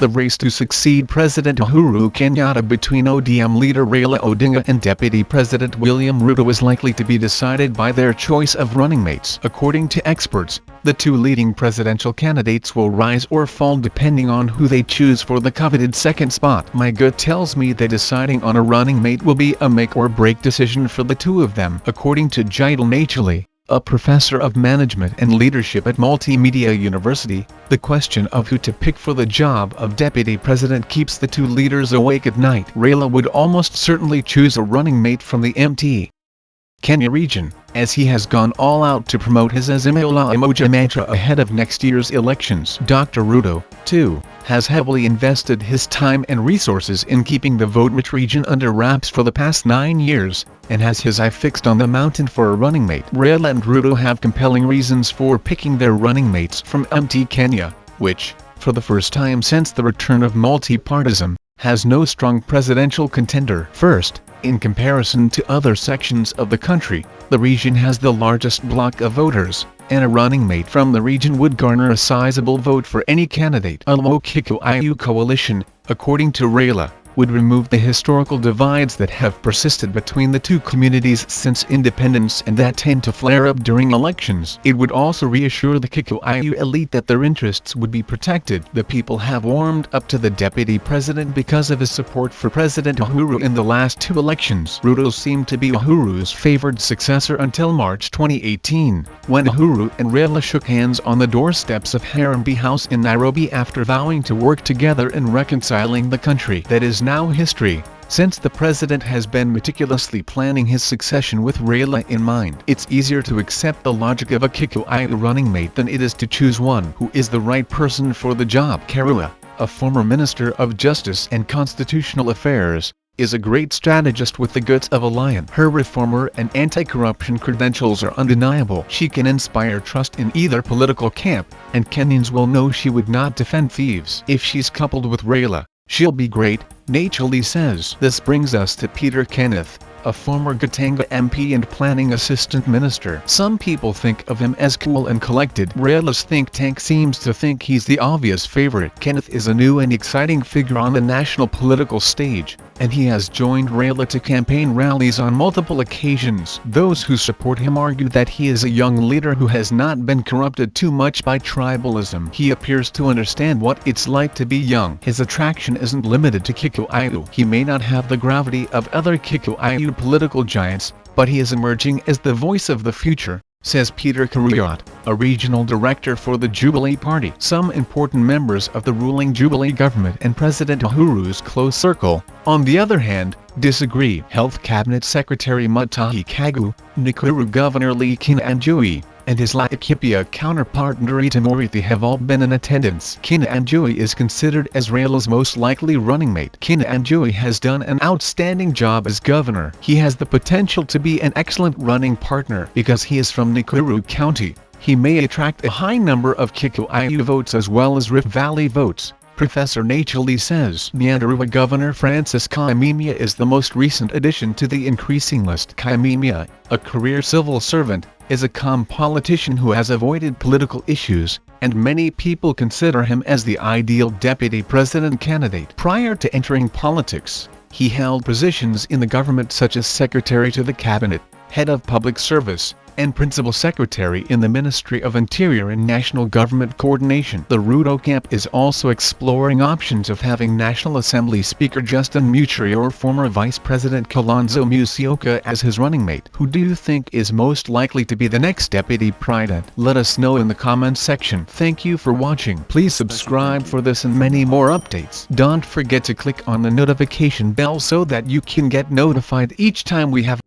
The race to succeed President Uhuru Kenyatta between ODM leader Raila Odinga and Deputy President William Ruto is likely to be decided by their choice of running mates. According to experts, the two leading presidential candidates will rise or fall depending on who they choose for the coveted second spot. My gut tells me that deciding on a running mate will be a make-or-break decision for the two of them. According to Jaital Nachali, a professor of management and leadership at Multimedia University, the question of who to pick for the job of deputy president keeps the two leaders awake at night. Raila would almost certainly choose a running mate from the MT Kenya region, as he has gone all out to promote his Azimio la Umoja mantra ahead of next year's elections. Dr. Ruto, too, has heavily invested his time and resources in keeping the vote-rich region under wraps for the past 9 years, and has his eye fixed on the mountain for a running mate. Raila and Ruto have compelling reasons for picking their running mates from MT Kenya, which, for the first time since the return of multi-partism, has no strong presidential contender. First, in comparison to other sections of the country, the region has the largest block of voters, and a running mate from the region would garner a sizable vote for any candidate. A low Kikuyu coalition, according to Raila, would remove the historical divides that have persisted between the two communities since independence and that tend to flare up during elections. It would also reassure the Kikuyu elite that their interests would be protected. The people have warmed up to the deputy president because of his support for President Uhuru in the last two elections. Ruto seemed to be Uhuru's favored successor until March 2018, when Uhuru and Raila shook hands on the doorsteps of Harambee House in Nairobi after vowing to work together in reconciling the country. That is now history, since the president has been meticulously planning his succession with Raila in mind. It's easier to accept the logic of a Kikuyu running mate than it is to choose one who is the right person for the job. Karua, a former Minister of Justice and Constitutional Affairs, is a great strategist with the guts of a lion. Her reformer and anti-corruption credentials are undeniable. She can inspire trust in either political camp, and Kenyans will know she would not defend thieves. If she's coupled with Raila, she'll be great, Nachali says. This brings us to Peter Kenneth, a former Gatanga MP and planning assistant minister. Some people think of him as cool and collected. Raila'S think tank seems to think he's the obvious favorite. Kenneth is a new and exciting figure on the national political stage, and he has joined Raila to campaign rallies on multiple occasions. Those who support him argue that he is a young leader who has not been corrupted too much by tribalism. He appears to understand what it's like to be young. His attraction isn't limited to Kikuyu. He may not have the gravity of other Kikuyu political giants, but he is emerging as the voice of the future, says Peter Karuyot, a regional director for the Jubilee Party. Some important members of the ruling Jubilee government and President Uhuru's close circle, on the other hand, disagree. Health Cabinet Secretary Mutahi Kagwe, Nakuru Governor Lee Kinyanjui, and his Laikipia counterpart Ndurita Muriithi have all been in attendance. Kinyanjui is considered as Raila'S most likely running mate. Kinyanjui has done an outstanding job as governor. He has the potential to be an excellent running partner because he is from Nakuru County. He may attract a high number of Kikuyu votes as well as Rift Valley votes, Professor Nachali says. Nyandarua Governor Francis Kaimimia is the most recent addition to the increasing list. Kaimimia, a career civil servant, is a calm politician who has avoided political issues, and many people consider him as the ideal deputy president candidate. Prior to entering politics, he held positions in the government such as Secretary to the Cabinet, Head of Public Service, and Principal Secretary in the Ministry of Interior and National Government Coordination. The Ruto camp is also exploring options of having National Assembly Speaker Justin Muturi or former Vice President Kalonzo Musyoka as his running mate. Who do you think is most likely to be the next deputy president? Let us know in the comments section. Thank you for watching. Please subscribe for this and many more updates. Don't forget to click on the notification bell so that you can get notified each time we have